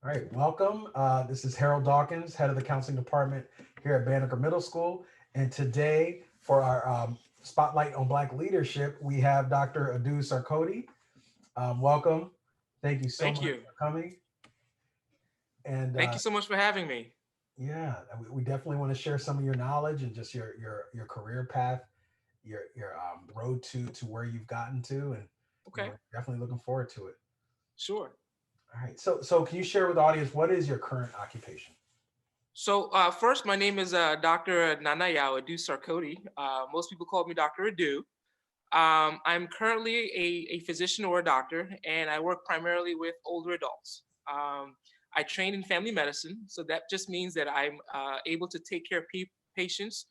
All right, welcome. This is Harold Dawkins, head of the counseling department here at Banneker Middle School. And today, for our spotlight on Black leadership, we have Dr. Adu-Sarkodie. Welcome. Thank you so Thank much you. for coming. And Thank you so much for having me. yeah, we definitely want to share some of your knowledge and just your career path, your road to where you've gotten to, and Okay, we're definitely looking forward to it. sure. All right, so can you share with the audience what is your current occupation? First, my name is Dr. Nana Yaw AduSarkodie. Most people call me Dr. Adu. I'm currently a physician or a doctor, and I work primarily with older adults. I train in family medicine, so that just means that I'm able to take care of patients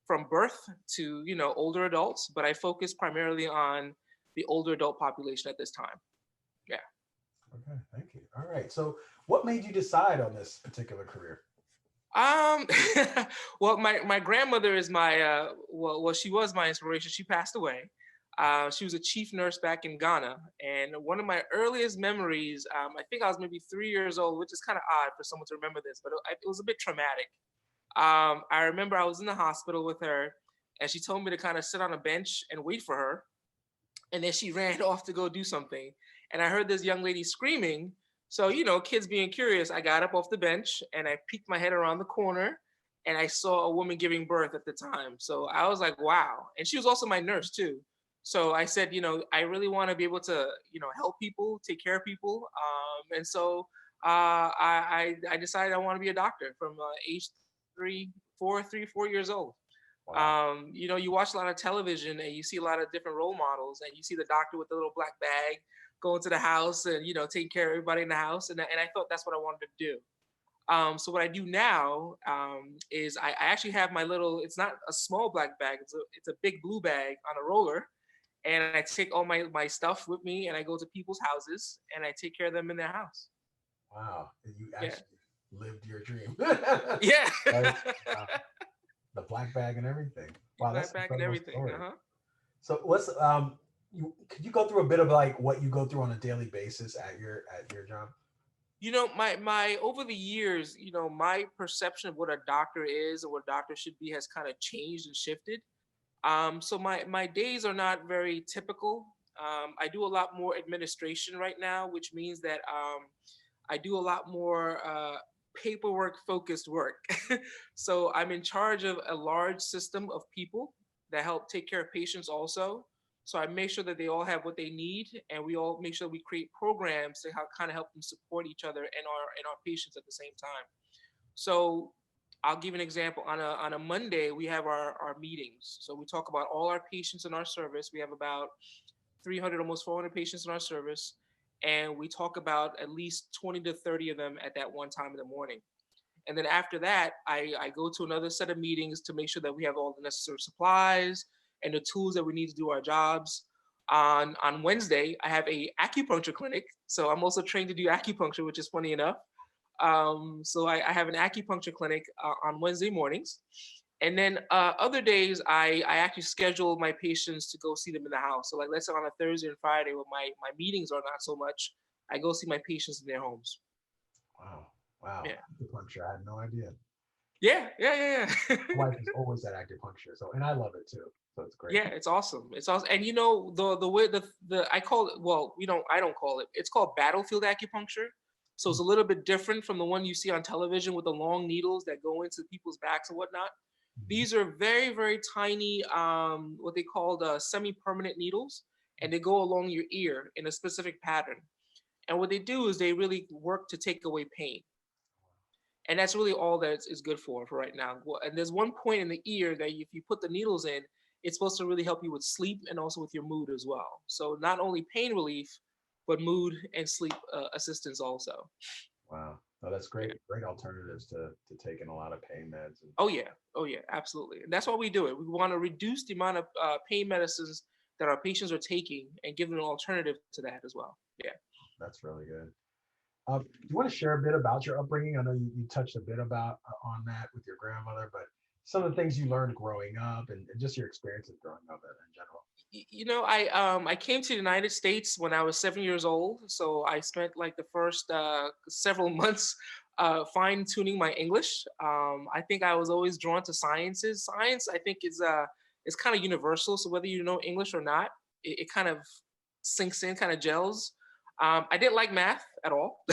from birth to older adults, but I focus primarily on the older adult population at this time. Yeah. Okay, thank you. All right. So, what made you decide on this particular career? Um, well, my grandmother is my she was my inspiration. She passed away. She was a chief nurse back in Ghana, and one of my earliest memories, I think I was maybe 3 years old, which is kind of odd for someone to remember this, but it was a bit traumatic. I remember I was in the hospital with her, and she told me to kind of sit on a bench and wait for her, and then she ran off to go do something. And I heard this young lady screaming. So, kids being curious, I got up off the bench and I peeked my head around the corner and I saw a woman giving birth at the time. So I was like, wow. And she was also my nurse too. So I said, I really want to be able to, help people, take care of people. And so I decided I want to be a doctor from age 3, 4 years old. Wow. You watch a lot of television and you see a lot of different role models, and you see the doctor with the little black bag going to the house and taking care of everybody in the house, and I thought that's what I wanted to do. So what I do now is I actually have my little. It's not a small black bag. It's a big blue bag on a roller, and I take all my stuff with me, and I go to people's houses and I take care of them in their house. Wow. You Yeah, actually lived your dream. yeah. Right? Wow. The black bag and everything. Wow, that's Black an bag and incredible everything. story. Uh huh. So, what's you could you go through a bit of like what you go through on a daily basis at your job? My over the years, my perception of what a doctor is or what a doctor should be has kind of changed and shifted. So my days are not very typical. I do a lot more administration right now, which means that I do a lot more paperwork focused work. So I'm in charge of a large system of people that help take care of patients also. So I make sure that they all have what they need, and we all make sure we create programs to kind of help them support each other and our patients at the same time. So I'll give an example. On a Monday, we have our meetings. So we talk about all our patients in our service. We have about 300, almost 400 patients in our service. And we talk about at least 20 to 30 of them at that one time in the morning. And then after that, I go to another set of meetings to make sure that we have all the necessary supplies and the tools that we need to do our jobs. On Wednesday, I have a acupuncture clinic. So I'm also trained to do acupuncture, which is funny enough. So I have an acupuncture clinic on Wednesday mornings. And then other days, I actually schedule my patients to go see them in the house. So like let's say on a Thursday and Friday when my meetings are not so much, I go see my patients in their homes. Wow. Wow. Yeah. Acupuncture. I had no idea. Yeah, yeah, yeah, yeah. My wife is always at acupuncture, so and I love it too. So it's great. Yeah, it's awesome. It's awesome. And the way the I call it, well, I don't call it. It's called battlefield acupuncture. So Hmm. it's a little bit different from the one you see on television with the long needles that go into people's backs and whatnot. Mhm. These are very, very tiny, what they call the semi-permanent needles, and they go along your ear in a specific pattern. And what they do is they really work to take away pain, and that's really all that is good for right now. And there's one point in the ear that if you put the needles in, it's supposed to really help you with sleep and also with your mood as well. So not only pain relief, but mood and sleep assistance also. Wow. No, that's great. Yeah. Great alternatives to taking a lot of pain meds. And Oh yeah. Oh yeah. Absolutely. And that's why we do it. We want to reduce the amount of pain medicines that our patients are taking and give them an alternative to that as well. Yeah. that's really good. Do you want to share a bit about your upbringing? I know you touched a bit about on that with your grandmother, but some of the things you learned growing up and just your experiences growing up in general. I came to the United States when I was 7 years old, so I spent like the first several months fine tuning my English. I think I was always drawn to sciences. Science, I think, is kind of universal. So whether you know English or not, it kind of sinks in, kind of gels. I didn't like math at all,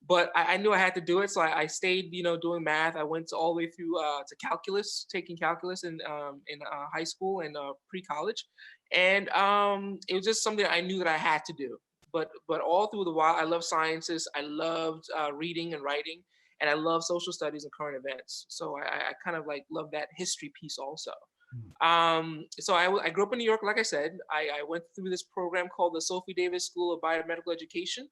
but I knew I had to do it, so I stayed, doing math. I went all the way through to calculus, taking calculus in high school and pre-college, and it was just something I knew that I had to do. But all through the while, I loved sciences. I loved reading and writing, and I love social studies and current events. So I kind of like love that history piece also. Mm. I grew up in New York, like I said. I went through this program called the Sophie Davis School of Biomedical Education,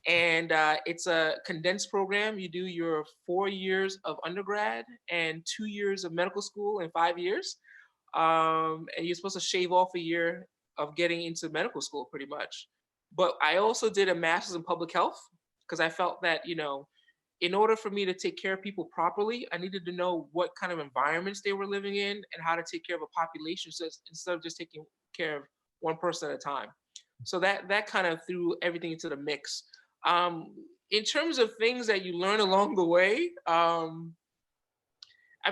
and it's a condensed program. You do your 4 years of undergrad and 2 years of medical school in 5 years, and you're supposed to shave off a year of getting into medical school, pretty much. But I also did a master's in public health because I felt that in order for me to take care of people properly, I needed to know what kind of environments they were living in and how to take care of a population, so instead of just taking care of one person at a time. So that kind of threw everything into the mix. Um, in terms of things that you learn along the way, I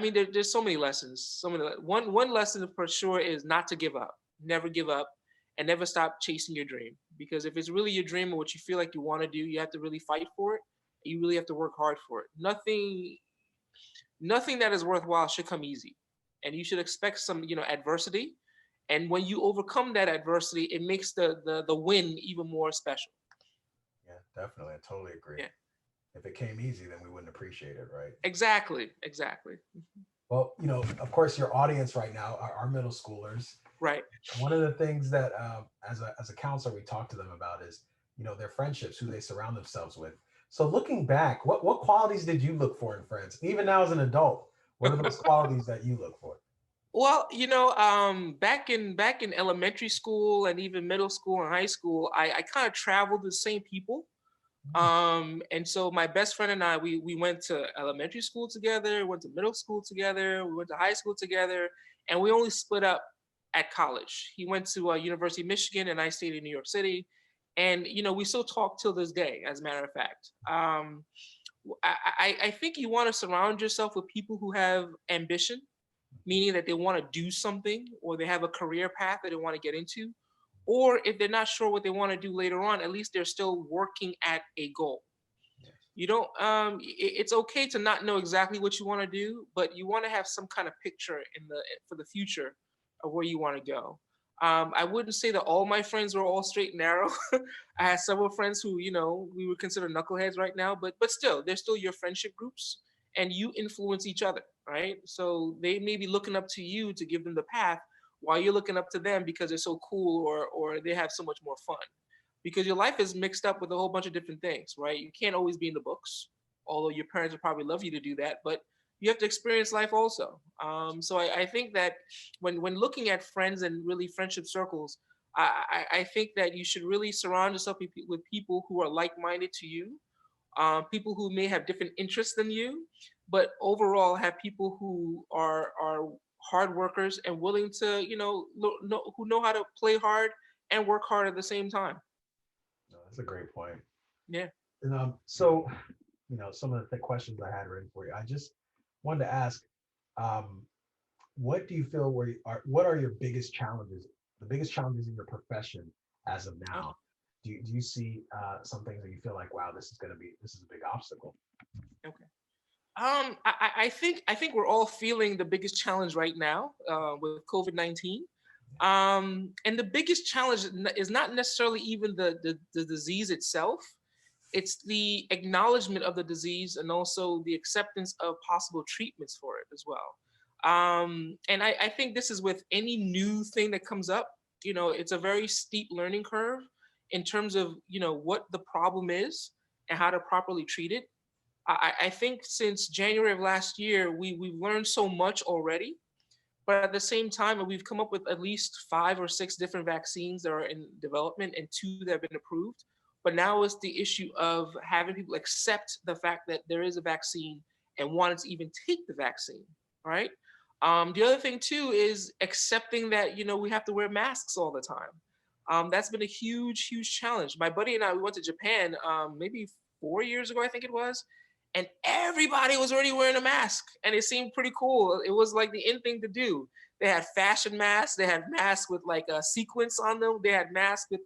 mean, there's so many lessons. One lesson for sure is not to give up. Never give up, and never stop chasing your dream. Because if it's really your dream and what you feel like you want to do, you have to really fight for it. You really have to work hard for it. Nothing that is worthwhile should come easy, and you should expect some adversity. And when you overcome that adversity, it makes the win even more special. Yeah, definitely. I totally agree. Yeah, If it came easy, then we wouldn't appreciate it, right? exactly. Well, of course, your audience right now are middle schoolers. Right. One of the things that, as a counselor, we talk to them about is, their friendships, who they surround themselves with. So, looking back, what qualities did you look for in friends? Even now, as an adult, what are those qualities that you look for? Well, back in elementary school and even middle school and high school, I kind of traveled with the same people. Mm. And so my best friend and I, we went to elementary school together, went to middle school together, we went to high school together, and we only split up at college. He went to University of Michigan, and I stayed in New York City, and we still talk till this day. As a matter of fact, I think you want to surround yourself with people who have ambition, meaning that they want to do something or they have a career path that they want to get into. Or if they're not sure what they want to do later on, at least they're still working at a goal. Yes. You don't, it's okay to not know exactly what you want to do, but you want to have some kind of picture for the future of where you want to go. I wouldn't say that all my friends were all straight and narrow. I had several friends who, we would consider knuckleheads right now, but still, they're still your friendship groups, and you influence each other, right? So they may be looking up to you to give them the path, while you're looking up to them because they're so cool, or they have so much more fun. Because your life is mixed up with a whole bunch of different things, right? You can't always be in the books, although your parents would probably love you to do that, but you have to experience life also. So I think that when looking at friends and really friendship circles, I think that you should really surround yourself with people who are like-minded to you, people who may have different interests than you, but overall have people who are hard workers and willing to who know how to play hard and work hard at the same time. No, that's a great point. Yeah. And so, some of the questions I had written for you, I just wanted to ask, um, what do you feel what are your biggest challenges, the biggest challenges in your profession as of Oh, now? Do you see some things that you feel like, wow, this is a big obstacle? okay. I think we're all feeling the biggest challenge right now with COVID-19. And the biggest challenge is not necessarily even the disease itself. It's the acknowledgement of the disease and also the acceptance of possible treatments for it as well. And I think this is with any new thing that comes up. It's a very steep learning curve in terms of what the problem is and how to properly treat it. I think since January of last year, we've learned so much already, but at the same time, we've come up with at least 5 or 6 different vaccines that are in development and 2 that have been approved. But now it's the issue of having people accept the fact that there is a vaccine and wanting to even take the vaccine, right? The other thing too is accepting that we have to wear masks all the time. That's been a huge, huge challenge. My buddy and I, we went to Japan maybe 4 years ago, I think it was, and everybody was already wearing a mask, and it seemed pretty cool. It was like the in thing to do. They had fashion masks. They had masks with like a sequence on them. They had masks with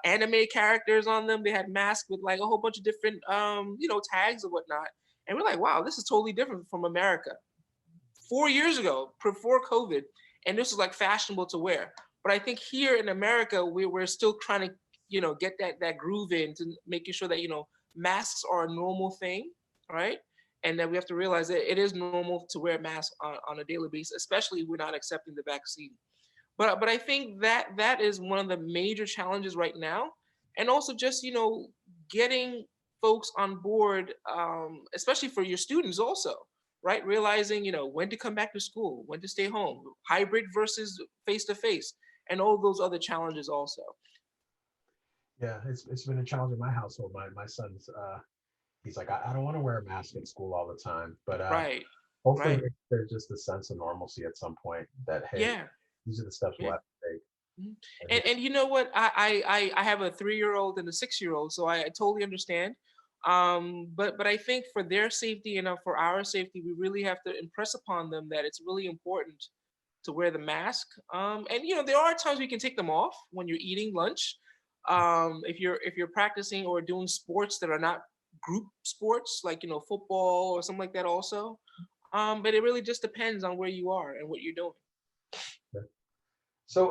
anime characters on them. They had masks with like a whole bunch of different tags and whatnot. And we're like, wow, this is totally different from America. 4 years ago, before COVID, and this was like fashionable to wear. But I think here in America, we're still trying to, get that groove into making sure that masks are a normal thing, right? And that we have to realize that it is normal to wear masks on a daily basis, especially if we're not accepting the vaccine. But I think that is one of the major challenges right now, and also just getting folks on board, especially for your students also, right? Realizing when to come back to school, when to stay home, hybrid versus face to face, and all those other challenges also. Yeah, it's been a challenge in my household. My son's he's like, I don't want to wear a mask in school all the time, but Right, hopefully right, there's just a sense of normalcy at some point that, hey, yeah, these are the steps we'll yeah. have to take. Mhm. And And you know what? I have a 3-year-old and a 6-year-old, so I totally understand. But I think for their safety and for our safety, we really have to impress upon them that it's really important to wear the mask. And there are times we can take them off when you're eating lunch. If you're practicing or doing sports that are not group sports, like football or something like that, also. But it really just depends on where you are and what you're doing. so,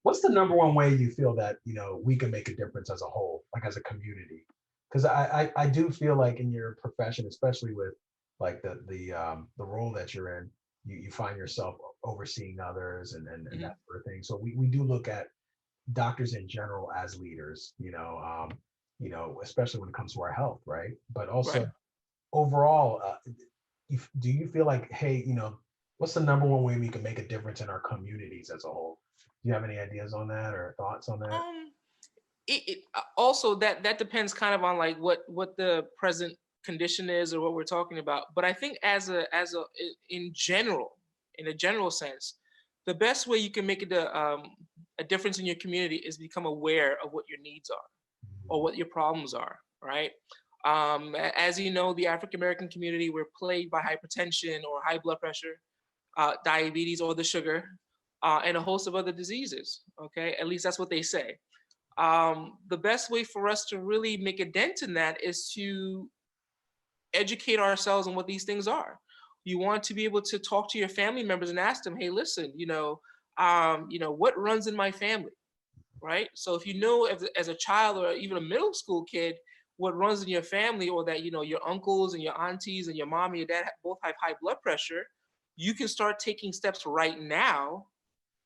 what's the number one way you feel that we can make a difference as a whole, like as a community? Because I do feel like in your profession, especially with like the role that you're in, you find yourself overseeing others and Mhm. that sort of thing. So we do look at doctors in general as leaders, especially when it comes to our health, right? But also Right. overall, do you feel like, hey, what's the number one way we can make a difference in our communities as a whole? Do you have any ideas on that or thoughts on that? Um, also that depends kind of on like what the present condition is or what we're talking about. But I think in general, in a general sense, the best way you can make a difference in your community is become aware of what your needs are or what your problems are, right? As you know, the African American community, we're plagued by hypertension or high blood pressure, diabetes or the sugar, and a host of other diseases. Okay, at least that's what they say. The best way for us to really make a dent in that is to educate ourselves on what these things are. You want to be able to talk to your family members and ask them, hey, listen, what runs in my family, right? So if you know as a child or even a middle school kid what runs in your family, or that your uncles and your aunties and your mom and your dad both have high blood pressure, you can start taking steps right now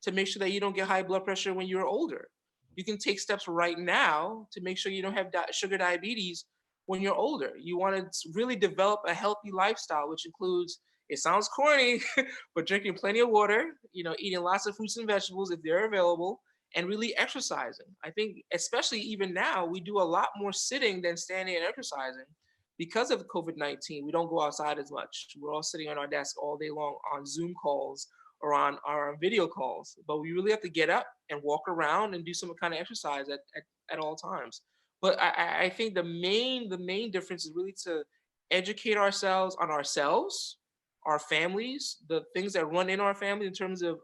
to make sure that you don't get high blood pressure when you're older. You can take steps right now to make sure you don't have sugar diabetes when you're older. You want to really develop a healthy lifestyle, which includes, it sounds corny, but drinking plenty of water, eating lots of fruits and vegetables if they're available, and really exercising. I think, especially even now, we do a lot more sitting than standing and exercising because of COVID-19. We don't go outside as much. We're all sitting on our desk all day long on Zoom calls or on our video calls. But we really have to get up and walk around and do some kind of exercise at all times. But I think the main difference is really to educate ourselves on ourselves, our families, the things that run in our family in terms of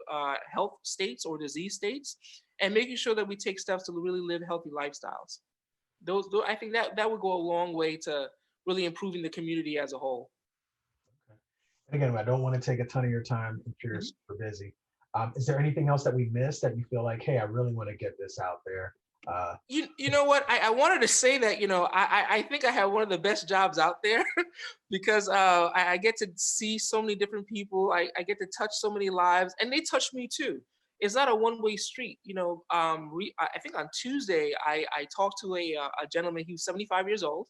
health states or disease states, and making sure that we take steps to really live healthy lifestyles. I think that would go a long way to really improving the community as a whole. And again, I don't want to take a ton of your time. I'm sure you're Mhm. super busy. Is there anything else that we missed that you feel like, hey, I really want to get this out there? Uh, You know what? I wanted to say that I think I have one of the best jobs out there because I get to see so many different people. I get to touch so many lives, and they touch me too. It's not a one-way street. I think on Tuesday I talked to a gentleman. He was 75 years old,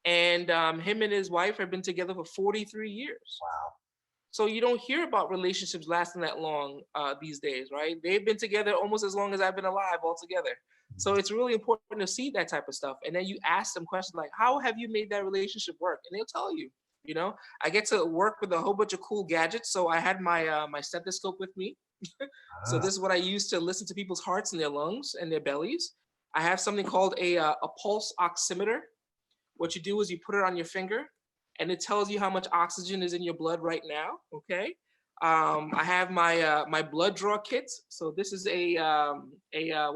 and him and his wife have been together for 43 years. wow. So you don't hear about relationships lasting that long these days, right? They've been together almost as long as I've been alive altogether. So it's really important to see that type of stuff. And then you ask them questions like, how have you made that relationship work? And they'll tell you. You know, I get to work with a whole bunch of cool gadgets. So I had my my stethoscope with me. So Ah, this is what I use to listen to people's hearts and their lungs and their bellies. I have something called a pulse oximeter. What you do is you put it on your finger, and it tells you how much oxygen is in your blood right now. Okay. I have my my blood draw kit. So this is a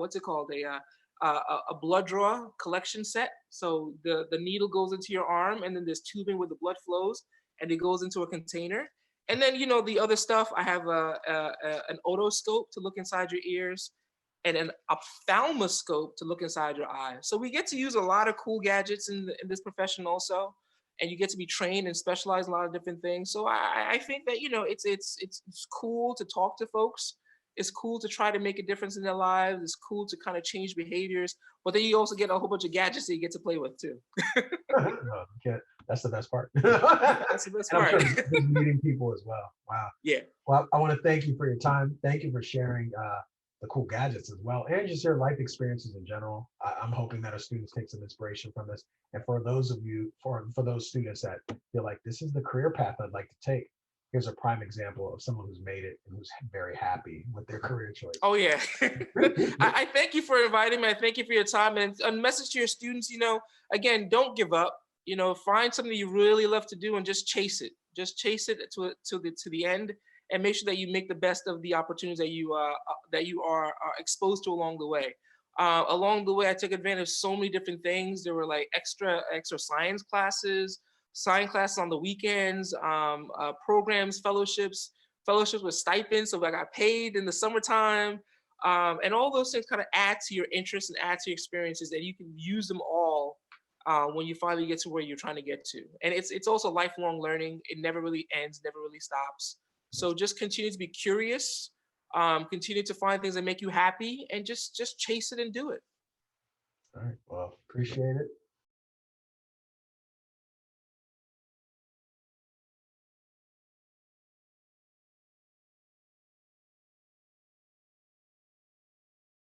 what's it called? A blood draw collection set. So the needle goes into your arm, and then there's tubing where the blood flows, and it goes into a container. And then you know the other stuff. I have an otoscope to look inside your ears, and an ophthalmoscope to look inside your eyes. So we get to use a lot of cool gadgets in this profession also, and you get to be trained and specialize in a lot of different things. So I think that you know it's cool to talk to folks. It's cool to try to make a difference in their lives. It's cool to kind of change behaviors, but then you also get a whole bunch of gadgets that you get to play with too. no, you can't. That's the best part. That's the best And I'm part. sure just meeting people as well. Wow. Yeah. Well, I want to thank you for your time. Thank you for sharing the cool gadgets as well, and just your life experiences in general. I'm hoping that our students take some inspiration from this. And for those of you, for those students that feel like this is the career path I'd like to take, here's a prime example of someone who's made it and who's very happy with their career choice. Oh yeah. I thank you for inviting me. I thank you for your time, and a message to your students. You know, again, don't give up. You know, find something you really love to do and just chase it. Just chase it to the end, and make sure that you make the best of the opportunities that you are exposed to along the way. Along the way, I took advantage of so many different things. There were like extra science classes on the weekends, programs, fellowships with stipends, so I got paid in the summertime. And all those things kind of add to your interests and add to your experiences, and you can use them all when you finally get to where you're trying to get to. And it's also lifelong learning. It never really ends, never really stops. So just continue to be curious, continue to find things that make you happy, and just chase it and do it. All right. Well, appreciate it.